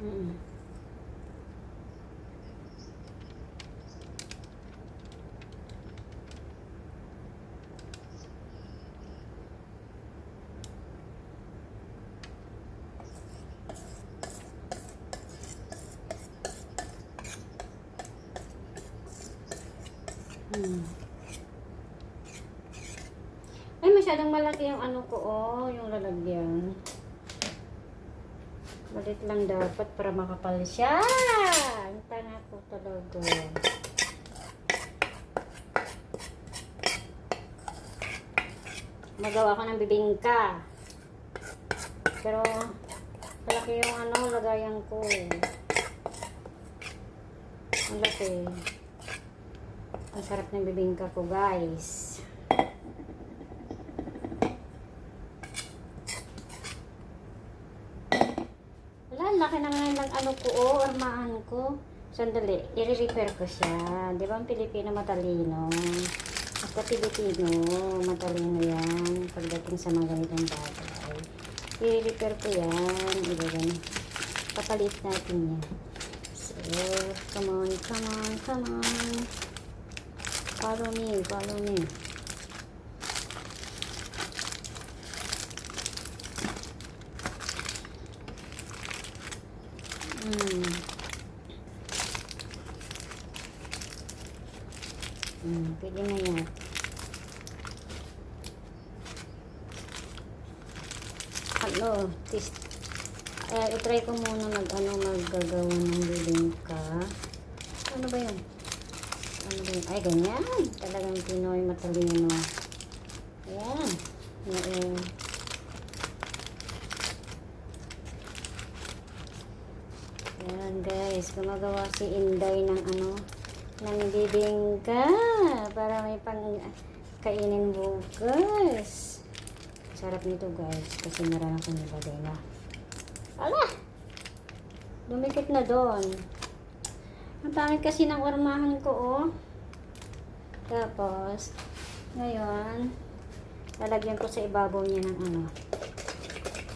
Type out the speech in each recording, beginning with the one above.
Mm. Hmm. Ay, masyadong malaki yung ano ko, oh, yung lalagyan. Balit lang dapat para makapal siya. Ang tanga ko talaga. Magawa ko ng bibingka. Pero, malaki yung ano, lagayan ko. Ang laki. Ang sarap ng bibingka ko, guys. Wala, laki na ngayon lang ano ko, oh, armahan ko. Sandali, i-repair ko siya. Di ba ang Pilipino matalino? Basta Pilipino, matalino yan. Pagdating sa mga ganitong bagay. I-repair ko yan. Ibagan. Papalit natin yan. So, come on, come on, come on. Follow me, follow me. Pwede na yan. Ano, i-try ko muna maggagawa ng bibingka. Ano ba yun? Ano ba yun? Ay, ganyan. Talagang Pinoy matalino. Ayan. Ayan. Ayan, guys. Gumagawa si Inday ng ng bibingka para may pang kainin bukas. Sarap nito, guys, kasi marami akong nilagay na. Ala! Dumikit na doon. Ang pangit kasi ng ormahan ko, oh. Tapos ngayon lalagyan ko sa ibabaw niya ng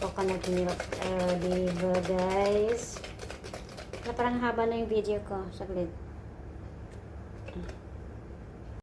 coconut milk. Diba, guys? Parang haba na yung video ko. Saglit.